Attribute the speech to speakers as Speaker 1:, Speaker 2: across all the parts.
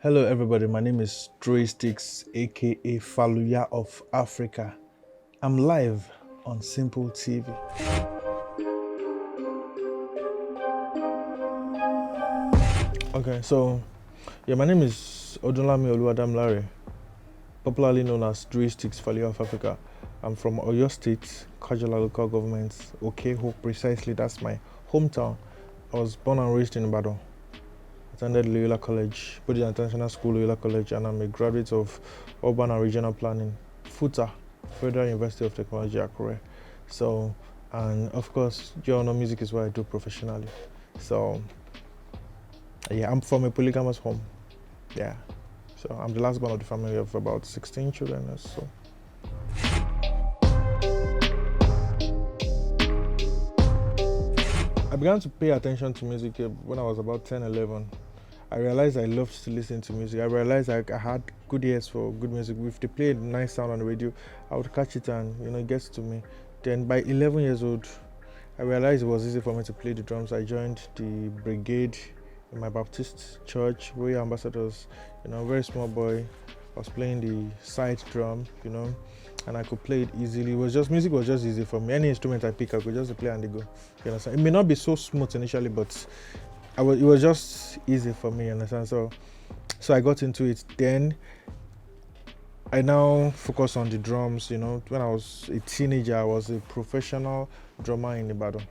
Speaker 1: Hello everybody, my name is Dre-Sticks, aka Faluya of Africa. I'm live on Simple TV. Okay, so my name is Odunlami Oluwadamilare, popularly known as Dre-Sticks, Faluya of Africa. I'm from Oyo State, Kajala local government, Okeho precisely, that's my hometown. I was born and raised in Ibadan. Attended Loyola College, Fuji International School, Loyola College, and I'm a graduate of Urban and Regional Planning, FUTA, Federal University of Technology, Akure. So, and of course, you all know music is what I do professionally. So, yeah, I'm from a polygamous home. Yeah, so I'm the last born of the family of about 16 children or so. I began to pay attention to music when I was about 10, 11. I realized I loved to listen to music. I realized I had good ears for good music. If they played nice sound on the radio, I would catch it and it gets to me. Then by 11 years old, I realized it was easy for me to play the drums. I joined the brigade in my Baptist church, Royal Ambassadors. Very small boy. I was playing the side drum, and I could play it easily. Music was just easy for me. Any instrument I pick, I could just play and they go. You understand? It may not be so smooth initially, but it was just easy for me, you understand? So I got into it. Then I now focus on the drums. When I was a teenager, I was a professional drummer in Ibadan.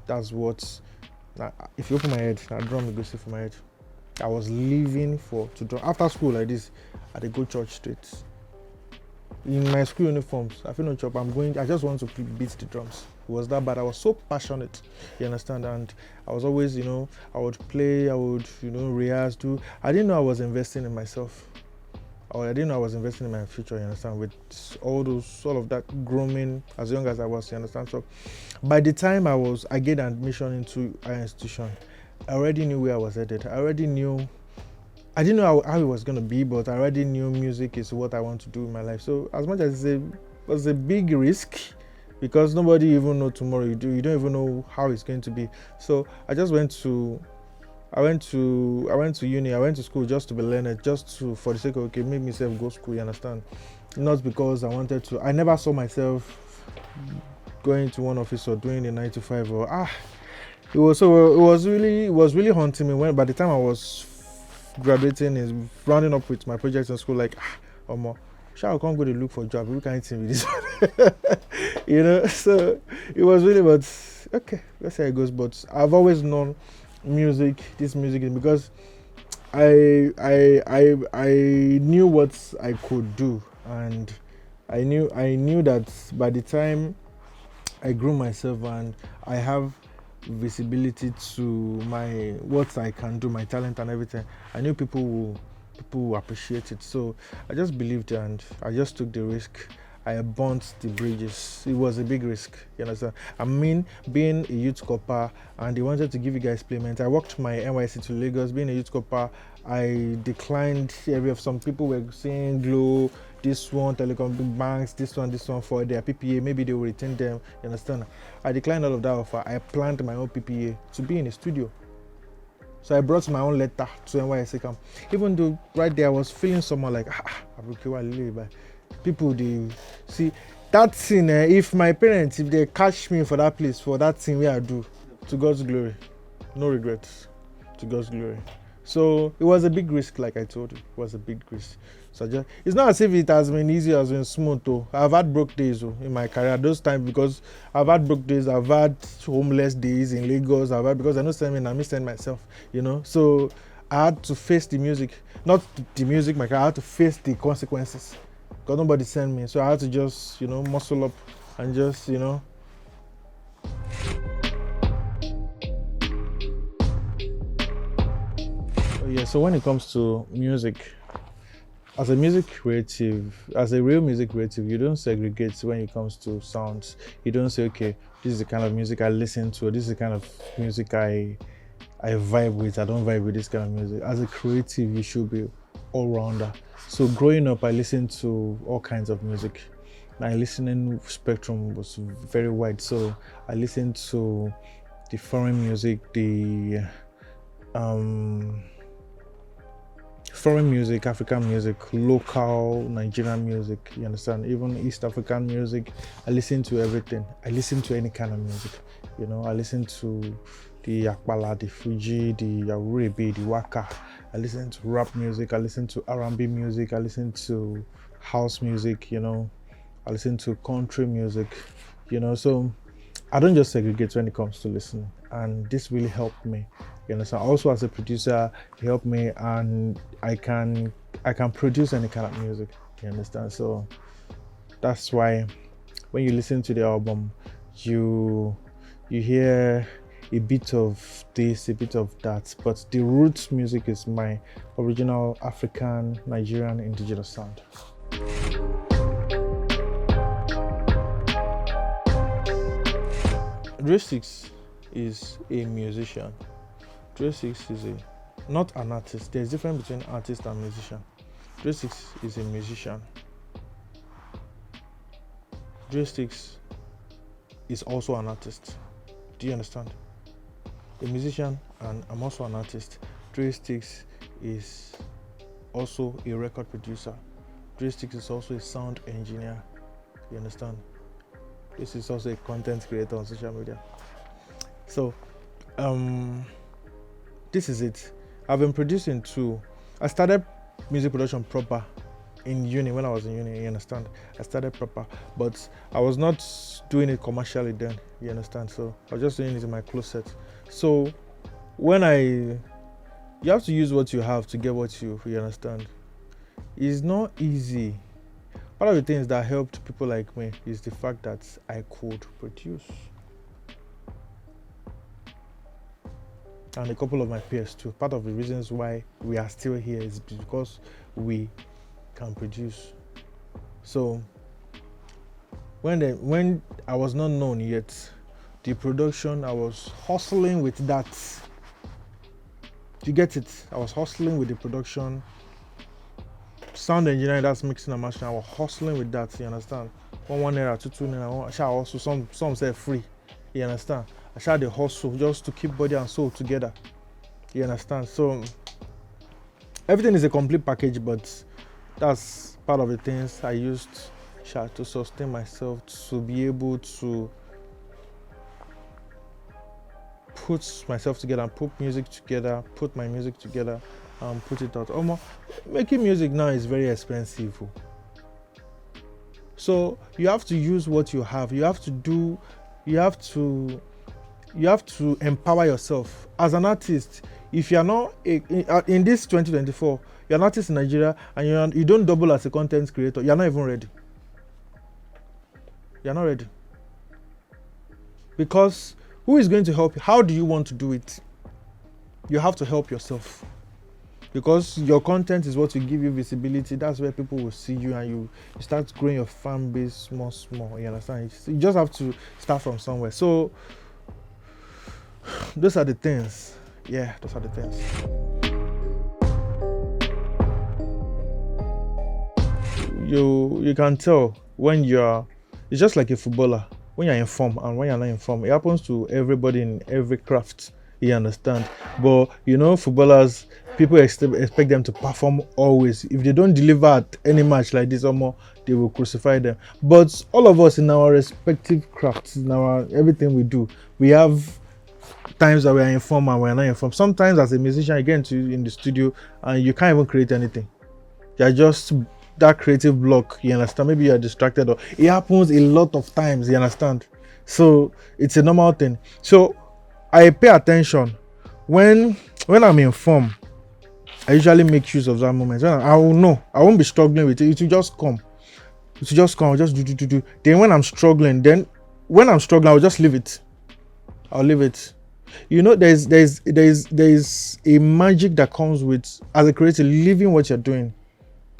Speaker 1: That's what. Now, if you open my head, that drum will go see for my head. I was living to drum. After school like this, I dey go church straight. In my school uniforms, I feel no chop. I just want to beat the drums. It was that bad. I was so passionate, you understand? And I was always, I would play, I would, rehearse, do. I didn't know I was investing in myself. Or I didn't know I was investing in my future, you understand? With all of that grooming as young as I was, you understand? So by the time I get admission into an institution, I already knew where I was headed. I didn't know how it was going to be, but I already knew music is what I want to do in my life. So as much as it was a big risk, because nobody even know tomorrow. You don't even know how it's going to be. So I just went to uni. I went to school just to be learned, for the sake of make myself go school. You understand? Not because I wanted to. I never saw myself going to one office or doing a 9 to 5 or It was really haunting me when by the time I was graduating and rounding up with my projects in school, like I can't go to look for a job. We can't see me this one. So it was really, but okay, let's see how it goes. But I've always known this music, because I knew what I could do, and I knew that by the time I grew myself and I have visibility to what I can do, my talent and everything, I knew people will appreciate it. So I just believed and I just took the risk. I burnt the bridges. It was a big risk, you understand? I mean, being a youth corper and they wanted to give you guys payment. I worked my NYC to Lagos. Being a youth corper, I declined every of some people were saying Glow, this one, telecom big banks, this one for their PPA. Maybe they will retain them, you understand? I declined all of that offer. I planned my own PPA to be in a studio. So I brought my own letter to NYC camp. Even though right there I was feeling someone like, people, they see that thing. If my parents, if they catch me for that place, for that thing where I do, to God's glory, no regrets, to God's glory. So it was a big risk, like I told you. It was a big risk. So it's not as if it has been easy, has been smooth though. I've had broke days in my career. Those times, because I've had broke days, I've had homeless days in Lagos. because I know sending, I missing myself, So I had to face the music, not the music. I had to face the consequences. Because nobody sent me, so I had to just, muscle up and just, Yeah, so when it comes to music, as a real music creative, you don't segregate when it comes to sounds. You don't say, okay, this is the kind of music I listen to, or this is the kind of music I vibe with. I don't vibe with this kind of music. As a creative, you should be all-rounder. So growing up, I listened to all kinds of music. my listening spectrum was very wide. So I listened to the foreign music, the foreign music, African music, local Nigerian music, you understand, even East African music. I listen to everything. I listen to any kind of music, you know. I listen to the Apala, the Fuji, the Akure, the Waka. I listen to rap music, I listen to R&B music, I listen to house music, you know. I listen to country music, you know. So I don't just segregate when it comes to listening, and this really helped me. You understand? Also, as a producer, it helped me, and I can produce any kind of music. You understand? So that's why when you listen to the album, you hear a bit of this, a bit of that, but the roots music is my original African, Nigerian, indigenous sound. Dre-Sticks is a musician. Dre-Sticks is not an artist. There's a difference between artist and musician. Dre-Sticks is a musician. Dre-Sticks is also an artist. Do you understand? A musician, and I'm also an artist. Dre-Sticks is also a record producer. Dre-Sticks is also a sound engineer. You understand? This is also a content creator on social media. So, this is it. I've been producing too. I started music production proper in uni, when I was in uni, you understand? I started proper, but I was not doing it commercially then, you understand? So I was just doing it in my closet. So you have to use what you have to get what you understand. It's not easy. One of the things that helped people like me is the fact that I could produce. And a couple of my peers too. Part of the reasons why we are still here is because we can produce. So when I was not known yet, the production, I was hustling with that. You get it? I was hustling with the production. Sound engineering, that's mixing and mastering. I was hustling with that, you understand? One naira, two naira. I shall also some say free, you understand? I shall the hustle just to keep body and soul together, you understand? So everything is a complete package, but that's part of the things I used to sustain myself, to be able to put myself together and put music together, put my music together and put it out. Making music now is very expensive. So you have to use what you have. You have to empower yourself. As an artist, if you are not in this 2024, you're an artist in Nigeria and you don't double as a content creator, you're not even ready. You're not ready. Because who is going to help you? How do you want to do it? You have to help yourself. Because your content is what will give you visibility. That's where people will see you, and you start growing your fan base small. You understand? You just have to start from somewhere. So those are the things. Yeah, those are the things. You can tell when it's just like a footballer. When you're in form and when you're not in form, it happens to everybody in every craft. You understand? But footballers, people expect them to perform always. If they don't deliver at any match like this, they will crucify them. But all of us in our respective crafts, in our everything we do, we have times that we are in form and we are not in form. Sometimes as a musician, you get in the studio and you can't even create anything. You're just that creative block, you understand? Maybe you're distracted, or it happens a lot of times, you understand? So it's a normal thing. So I pay attention when I'm in form. I usually make use of that moment. I will know. I won't be struggling with it. It will just come. I'll just do. Then when I'm struggling, I'll just leave it. I'll leave it. There's a magic that comes with, as a creator, leaving what you're doing.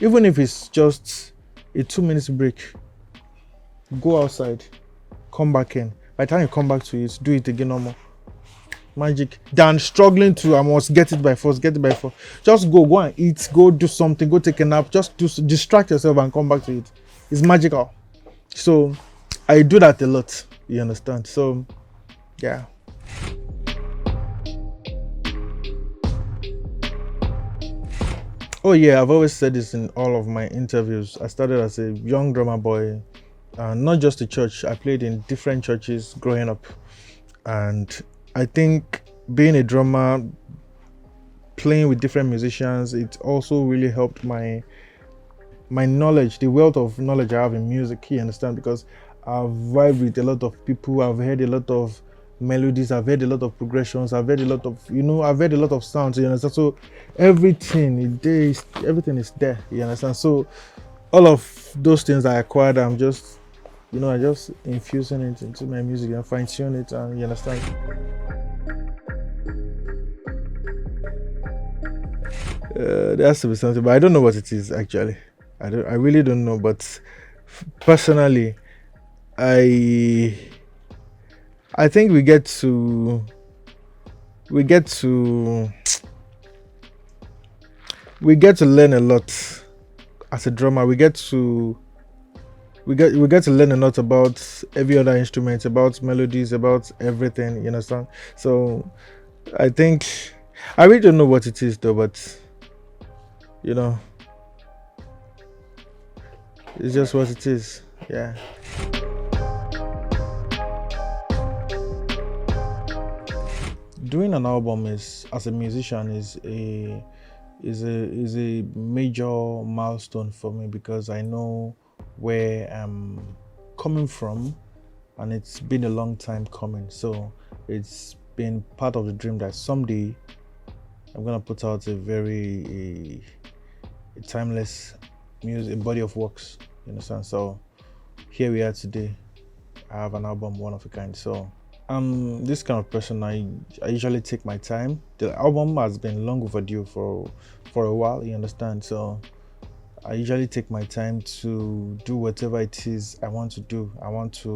Speaker 1: Even if it's just a 2 minutes break, go outside, come back in. By the time you come back to it, do it again normal. Magic. Than struggling I must get it by force. Just go and eat, go do something, go take a nap, just distract yourself and come back to it. It's magical. So I do that a lot, you understand? So yeah. Oh yeah, I've always said this in all of my interviews. I started as a young drummer boy, not just a church. I played in different churches growing up, and I think being a drummer, playing with different musicians, it also really helped my knowledge, the wealth of knowledge I have in music. You understand? Because I've vibed with a lot of people. I've heard a lot of melodies. I've heard a lot of progressions. I've heard a lot of, I've heard a lot of sounds. You understand? So everything is there. You understand? So all of those things I acquired, I'm just, I just infusing it into my music and fine tune it. And you understand? There has to be something, but I don't know what it is actually. I really don't know. But personally, I I think we get to learn a lot as a drummer. We get to learn a lot about every other instrument, about melodies, about everything. You understand? So I think I really don't know what it is though, but you know, it's just what it is. Yeah. Doing an album is, as a musician, is a major milestone for me because I know where I'm coming from, and it's been a long time coming. So it's been part of the dream that someday I'm gonna put out a timeless music, body of works. You understand? So here we are today. I have an album, one of a kind. So I'm this kind of person. I usually take my time. The album has been long overdue for a while. You understand? So I usually take my time to do whatever it is I want to do. I want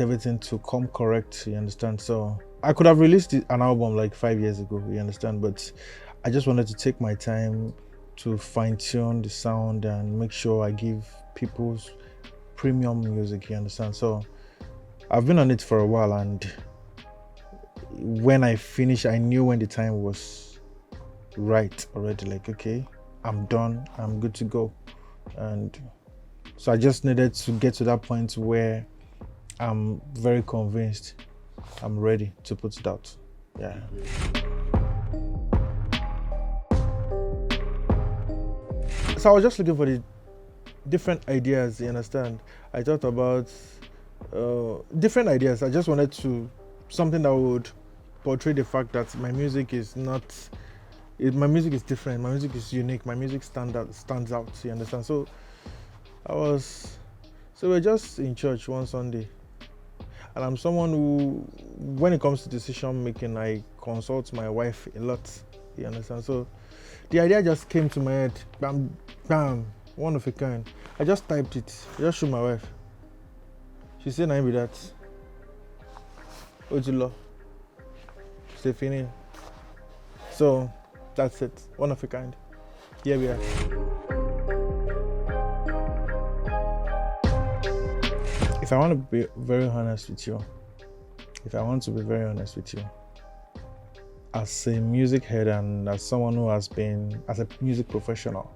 Speaker 1: everything to come correct. You understand? So I could have released an album like 5 years ago. You understand? But I just wanted to take my time to fine tune the sound and make sure I give people's premium music. You understand? So I've been on it for a while, and when I finished, I knew when the time was right already. Like, okay, I'm done, I'm good to go. And so I just needed to get to that point where I'm very convinced I'm ready to put it out. Yeah. So I was just looking for the different ideas, you understand? I thought about different ideas. I just wanted something that would portray the fact that my music is not my music is different, my music is unique, my music stands out, you understand? So we're just in church one Sunday, and I'm someone who, when it comes to decision making, I consult my wife a lot, you understand? So the idea just came to my head, bam bam, one of a kind. I just typed it, I just showed my wife. She said, "Name be that. Ojulo. Stephanie." So that's it. One of a kind. Here we are. If I want to be very honest with you, as a music head and as someone who has been as a music professional,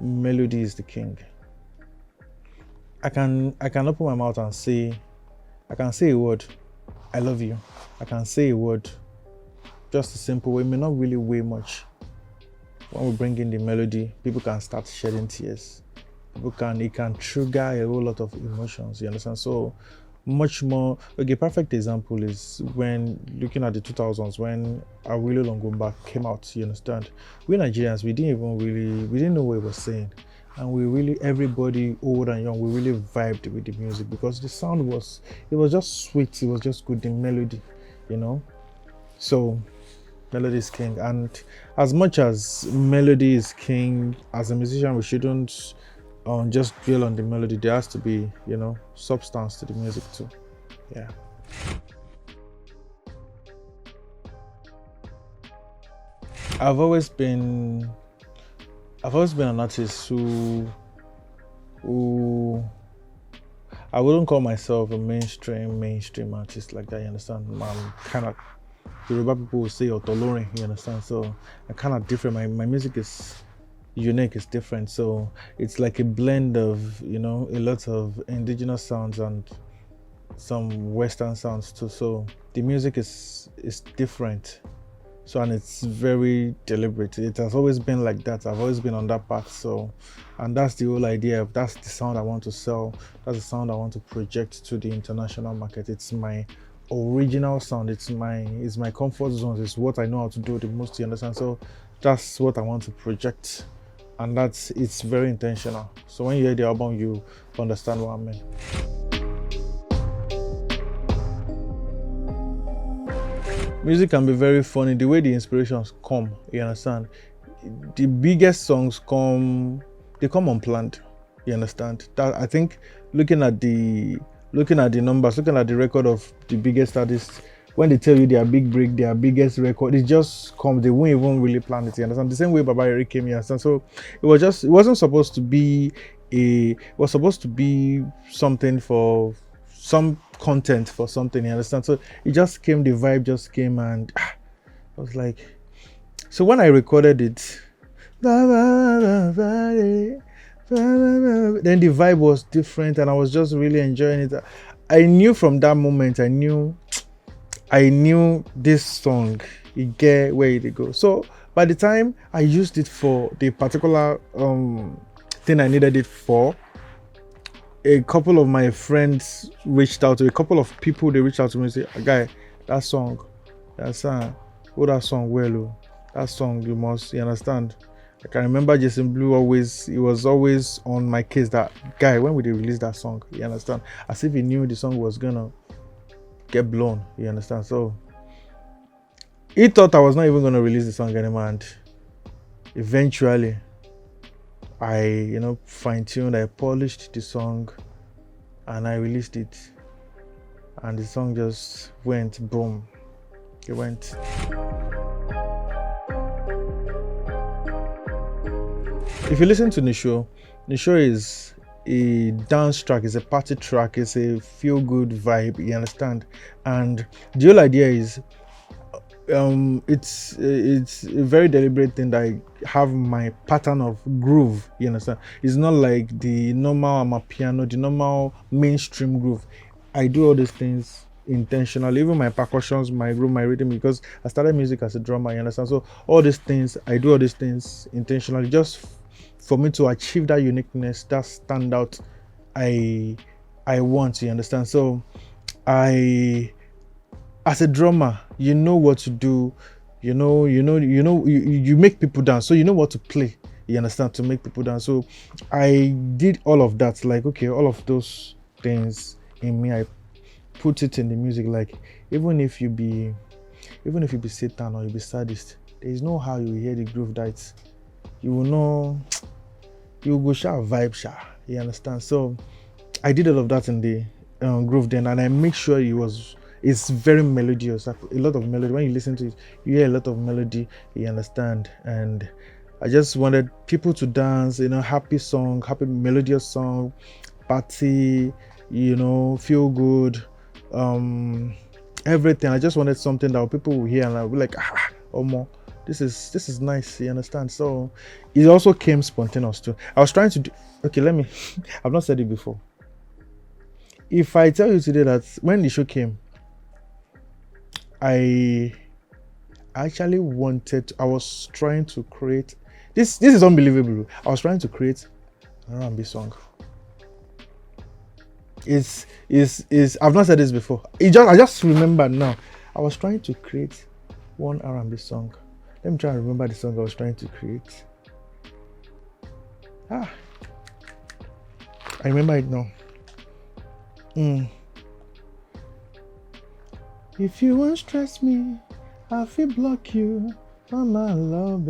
Speaker 1: melody is the king. I can open my mouth and say, I can say a word, "I love you." I can say a word, just a simple way, it may not really weigh much. When we bring in the melody, people can start shedding tears. It can trigger a whole lot of emotions, you understand? So much more. Okay, perfect example is when looking at the 2000s, when Awilo Longomba came out, you understand? We Nigerians, we didn't know what he was saying. And everybody, old and young, we really vibed with the music because the sound it was just sweet, it was just good, the melody, So melody is king, and as much as melody is king, as a musician, we shouldn't just dwell on the melody. There has to be, substance to the music too. Yeah. I've always been an artist who I wouldn't call myself a mainstream artist like that, you understand? I'm kind of, Yoruba people will say otolorin, you understand? So I'm kind of different. My music is unique, it's different. So it's like a blend of, a lot of indigenous sounds and some Western sounds too. So the music is different. So, and it's very deliberate. It has always been like that. I've always been on that path. So, and that's the whole idea of, that's the sound I want to sell. That's the sound I want to project to the international market. It's my original sound. It's my comfort zone. It's what I know how to do the most, you understand? So that's what I want to project. And it's very intentional. So when you hear the album, you understand what I mean. Music can be very funny, the way the inspirations come, you understand? The biggest songs come unplanned, you understand? That, I think, looking at the numbers, looking at the record of the biggest artists, when they tell you their big break, their biggest record, it just comes, they won't even really plan it, you understand? The same way Baba Eric came, you understand? So it wasn't supposed to be it was supposed to be something for some content for something, you understand? So it just came, the vibe just came, and I was like, so when I recorded it, then the vibe was different and I was just really enjoying it. I knew from that moment, I knew this song, it get where it go. So by the time I used it for the particular thing I needed it for, a couple of my friends reached out to, a couple of people, they reached out to me and say, guy, that song well, that song you understand? I can remember Jason Blue he was always on my case, that guy, when would they release that song, you understand? As if he knew the song was gonna get blown, you understand? So he thought I was not even gonna release the song anymore, and eventually I fine-tuned, I polished the song and I released it, and the song just went boom. It went. If you listen to Nisho is a dance track, it's a party track, it's a feel-good vibe, you understand? And the whole idea is it's a very deliberate thing that I have my pattern of groove, you understand? It's not like the normal amapiano, the normal mainstream groove. I do all these things intentionally, even my percussions, my groove, my rhythm, because I started music as a drummer, you understand? So all these things, I do all these things intentionally, just for me to achieve that uniqueness, that standout I want, you understand? So as a drummer, you know what to do, you make people dance, so you know what to play, you understand, to make people dance. So I did all of that, like, okay, all of those things in me, I put it in the music. Like, even if you be Satan or you be sadist, there is no how you hear the groove that you will know, you go vibe, you understand? So I did all of that in the groove then, and I make sure it's very melodious, a lot of melody. When you listen to it, you hear a lot of melody, you understand? And I just wanted people to dance, happy song, happy melodious song, party, feel good, everything. I just wanted something that people will hear and I'll be like, more. This is nice, you understand? So it also came spontaneous too. I was trying to do, okay, I've not said it before. If I tell you today that when the show came, I was trying to create, this is unbelievable. I was trying to create an R&B song. I've not said this before. I just remember now. I was trying to create one R&B song. Let me try and remember the song I was trying to create. I remember it now. If you won't stress me, I feel block you from my love.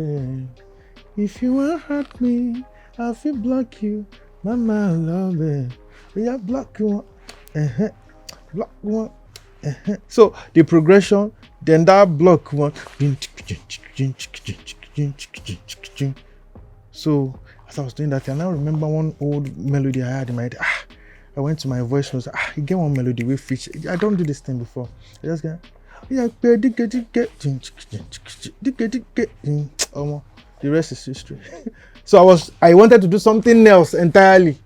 Speaker 1: If you won't hurt me, I feel block you from my love. We are block you, block one. So the progression, then that block one. So as I was doing that, I now remember one old melody I had in my head. I went to my voice notes. You get one melody with feature. I don't do this thing before. I just get the rest is history. So I wanted to do something else entirely.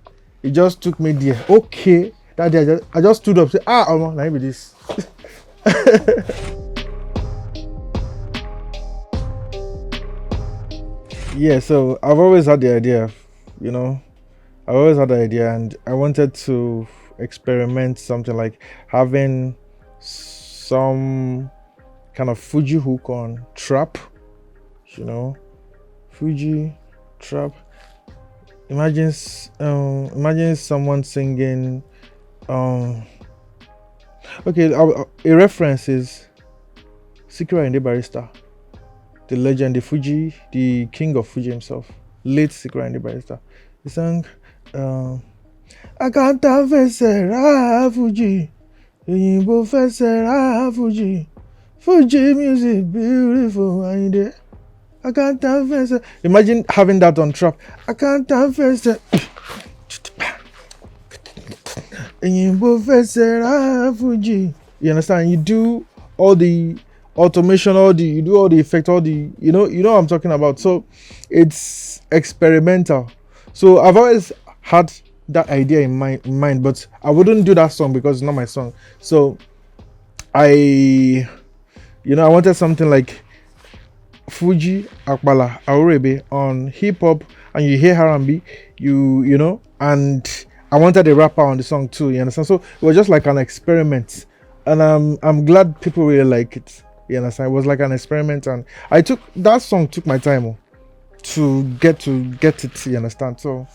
Speaker 1: It just took me there. Okay, that day I just stood up, say, let me be this. Yeah, so I've always had the idea, I've always had the idea, and I wanted to experiment something like having some kind of Fuji hook on trap, Fuji trap. Imagine someone singing. Okay, a reference is Sikira Inde Barrister, the legend, the king of Fuji himself, late Sikira Inde Barrister. He sang, Akanta fesera Fuji, Yimbo fesera Fuji, Fuji music beautiful Inde. Akanta fesera. Imagine having that on trap. Akanta fesera. Yimbo fesera Fuji. You understand? You do all the automation, you do all the effect, you know what I'm talking about. So it's experimental. So I've always had that idea in mind, but I wouldn't do that song because it's not my song. So I wanted something like Fuji, Apala, Akure on hip hop, and you hear R&B, and I wanted a rapper on the song too. You understand? So it was just like an experiment, and I'm glad people really like it. You understand? It was like an experiment, and that song took my time to get it. You understand? So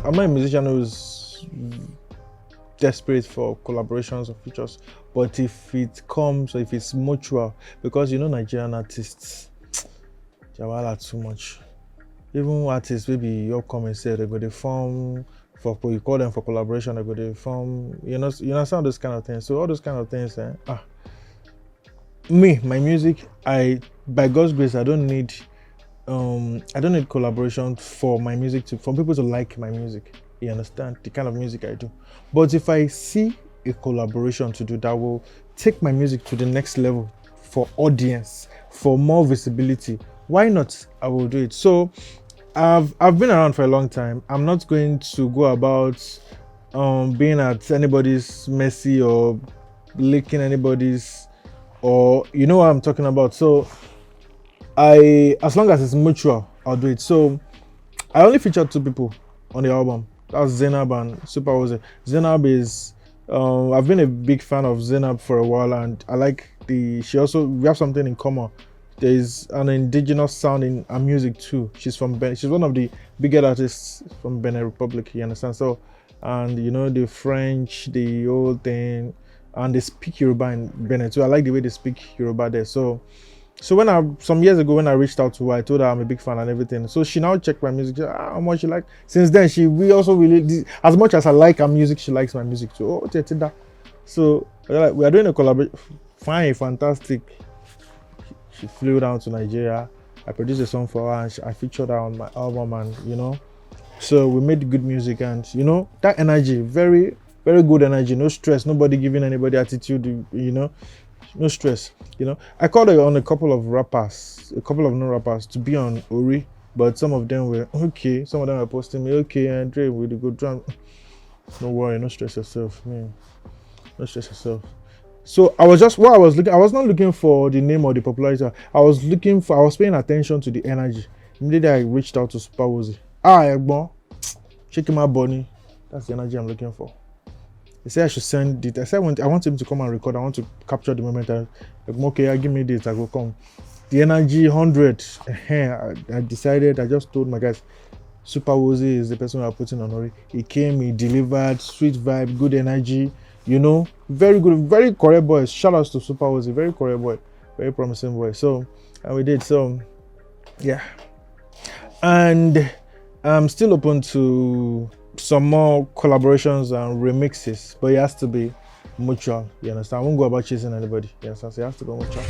Speaker 1: I'm not a musician who's desperate for collaborations or features, but if it's mutual, because Nigerian artists, Jawala too much. Even artists maybe upcoming say they go they form for you call them for collaboration, they go they form, some of those kind of things. So all those kind of things, my music, by God's grace, I don't need collaboration for my music for people to like my music. You understand the kind of music I do. But if I see a collaboration to do that will take my music to the next level for audience, for more visibility, why not? I will do it. So I've been around for a long time. I'm not going to go about being at anybody's mercy or licking anybody's, or what I'm talking about. So as long as it's mutual, I'll do it. So I only featured 2 people on the album. That's Zainab and Super Oze. Zainab is I've been a big fan of Zainab for a while, and I like we have something in common. There's an indigenous sound in her music too. She's from Benin. She's one of the biggest artists from Benin Republic, you understand? So, and the French, the whole thing, and they speak Yoruba in Benin too. I like the way they speak Yoruba there. So some years ago when I reached out to her, I told her I'm a big fan and everything. So she now checked my music. She said, how much she like. Since then, we also really, as much as I like her music, she likes my music too. So we are doing a collaboration. Fine, fantastic. She flew down to Nigeria. I produced a song for her, and I featured her on my album, and so we made good music, and that energy, very, very good energy, no stress, nobody giving anybody attitude, no stress. I called her on a couple of no rappers to be on Ori, but some of them were okay, some of them were posting me, okay, and Dre with the good drum. No worry, no stress yourself, man. No stress yourself. So I was not looking for the name or the popularity. I was paying attention to the energy. Immediately I reached out to Super Oze. Egbon, shaking my bunny. That's the energy I'm looking for. He said I should send it. I said I want him to come and record. I want to capture the moment. Okay, give me this. I go come. The energy 100. I decided. I just told my guys, Super Oze is the person we are putting on Ori. He came. He delivered. Sweet vibe, good energy. Very good, very correct boy. Shout outs to Super Oze, very correct boy, very promising boy. So, and we did. So, yeah. And I'm still open to some more collaborations and remixes, but it has to be mutual. You understand? I won't go about chasing anybody. You understand? So it has to be mutual.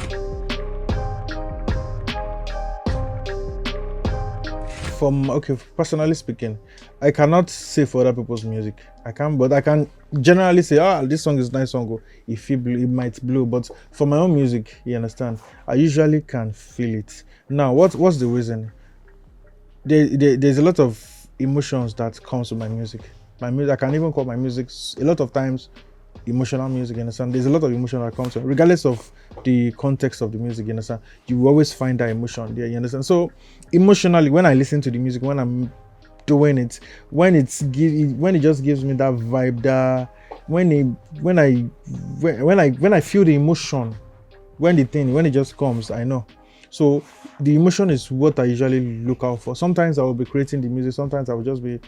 Speaker 1: Personally speaking, I cannot say for other people's music. I can, but I can generally say, this song is nice song. If it might blow, but for my own music, you understand, I usually can feel it. Now, what's the reason? There's a lot of emotions that comes with my music. My music, I can even call my music a lot of times emotional music, you understand? There's a lot of emotion that comes with, regardless of the context of the music, you understand? You will always find that emotion there, you understand? So emotionally, when I listen to the music, when I'm doing it, when it just gives me that vibe, that when I feel the emotion, when it just comes, I know. So the emotion is what I usually look out for. Sometimes I will be creating the music, sometimes I will just be,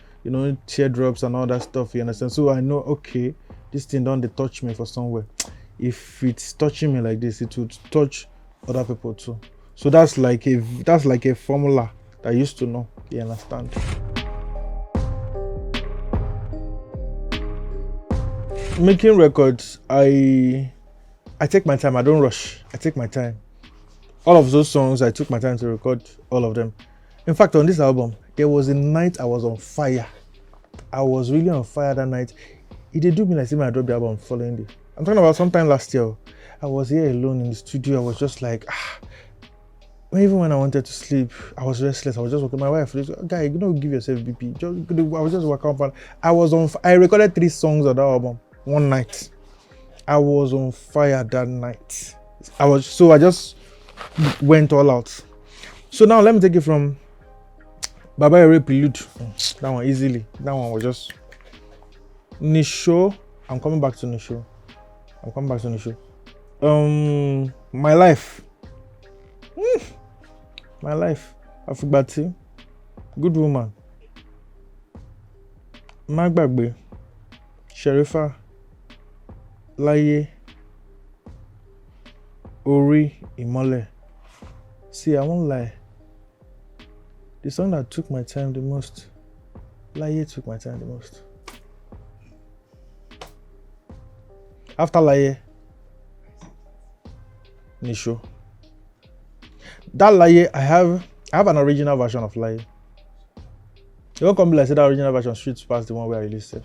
Speaker 1: teardrops and all that stuff, you understand? So I know, okay, this thing don't touch me for somewhere. If it's touching me like this, it would touch other people too. So that's like a formula that I used to know, you understand? Making records, I take my time. I don't rush. I take my time. All of those songs, I took my time to record all of them. In fact, on this album, there was a night I was on fire. I was really on fire that night. It did do me like I dropped the album following day. I'm talking about sometime last year. I was here alone in the studio. I was just like, even when I wanted to sleep, I was restless. I was just walking. My wife, guy, give yourself BP. I was just walking up. I recorded 3 songs on that album one night. I was on fire that night. I just went all out. So now let me take it from Baba Ere Prelude. That one easily. That one was just Nisho. I'm coming back to Nisho. My life. My life. Afrobeats. Good woman. Magbagbe. Sherifa. Láyé. Ori Imole. See, I won't lie. The song that took my time the most, Láyé took my time the most. After Láyé, Nisho. That Láyé, I have an original version of Láyé. It won't come like say that original version streets past the one where I released it.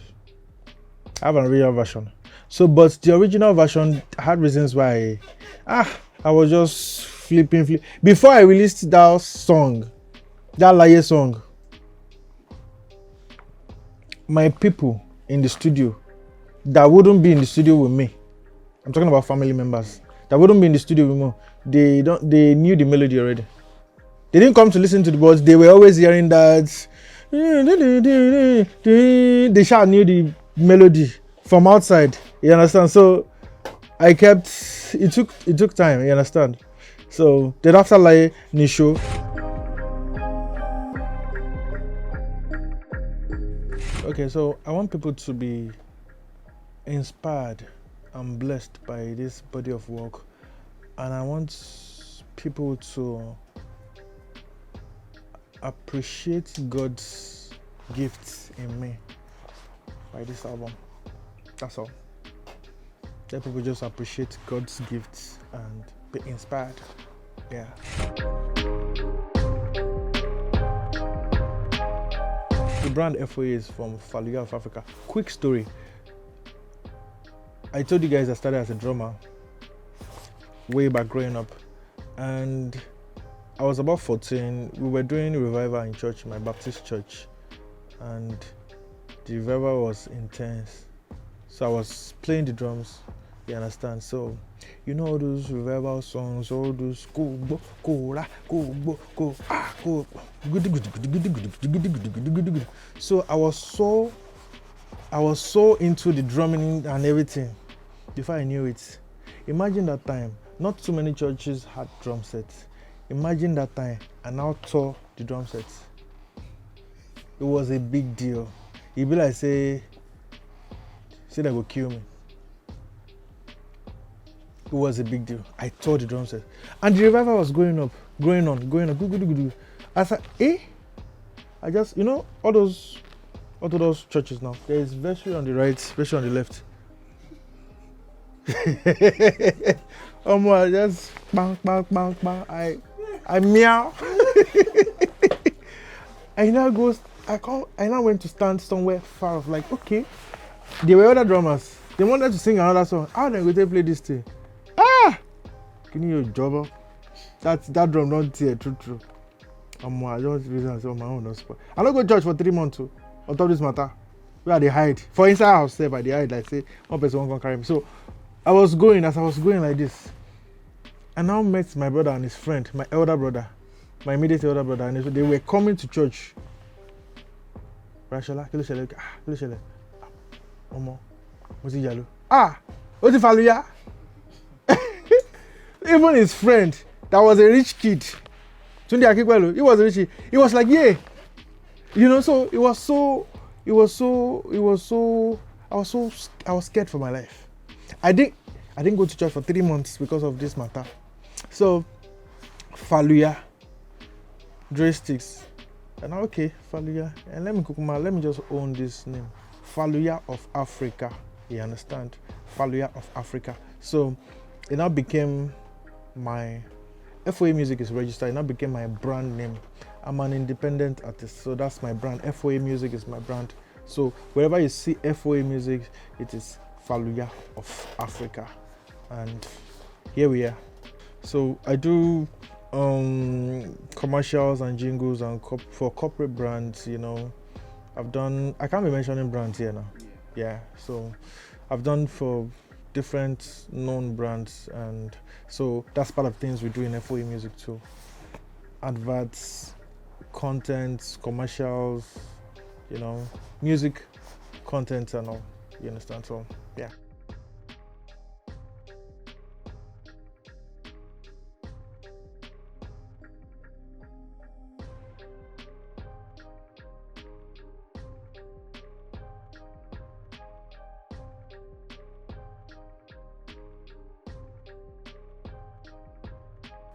Speaker 1: I have an original version. So, but the original version had reasons why I was just flipping. Before I released that song, that Láyé song, my people in the studio that wouldn't be in the studio with me, I'm talking about family members that wouldn't be in the studio with me, they knew the melody already. They didn't come to listen to the words. They were always hearing that. They sure knew the melody from outside. You understand? So I kept. It took time. You understand? So then after Láyé, Nisho. Okay, so I want people to be inspired and blessed by this body of work, and I want people to appreciate God's gifts in me by this album. That's all. Let people just appreciate God's gifts and be inspired. Yeah. The brand FOA is from Faluya of Africa. Quick story. I told you guys I started as a drummer way back growing up, and I was about 14. We were doing revival in church, my Baptist church, and the revival was intense. So I was playing the drums, you understand? So, you know all those revival songs, all those So I was so into the drumming and everything before I knew it. Imagine that time. Not too many churches had drum sets. Imagine that time, I now tore the drum sets. It was a big deal. It'd be like say they will kill me. It was a big deal. I tore the drum set. And the revival was going on. I said, I just, all those Orthodox churches now, there is vestry on the right, vestry on the left. I just bang. I meow. I now went to stand somewhere far off, like, okay, there were other drummers. They wanted to sing another song. How they go to play this thing? Can you job? That drum don't tear, true. I just reason on my own don't spoil. I don't go church for 3 months too. On top of this matter. Where they hide. For inside house, say by the hide, like say one person won't come carry me. So I was going like this. I now met my brother and his friend, my elder brother, my immediate elder brother, and they were coming to church. Rashala, kilo shele. Omo, what's it yellow? What's it Faluya? Even his friend, that was a rich kid. Tunde Akikwelu, he was rich. He was like, yeah. So I was scared for my life. I didn't go to church for 3 months because of this matter. So Faluya, Dre-Sticks. And okay, Faluya. And let me just own this name. Faluya of Africa. You understand? Faluya of Africa. So it now became my FOA Music is registered. It now became my brand name. I'm an independent artist, so that's my brand. FOA Music is my brand. So wherever you see FOA Music, it is Faluya of Africa. And here we are. So I do commercials and jingles and for corporate brands. I've done. I can't be mentioning brands here now. Yeah. So I've done for different known brands, and so that's part of things we do in FOA Music too. Adverts, content, commercials, music content and all. You understand? So yeah.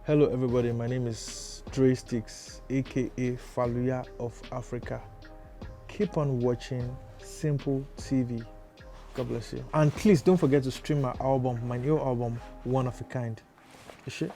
Speaker 1: Hello everybody, my name is Dre-Sticks, aka Faluya of Africa. Keep on watching Simple TV. God bless you. And please don't forget to stream my new album, One of a Kind. You shit?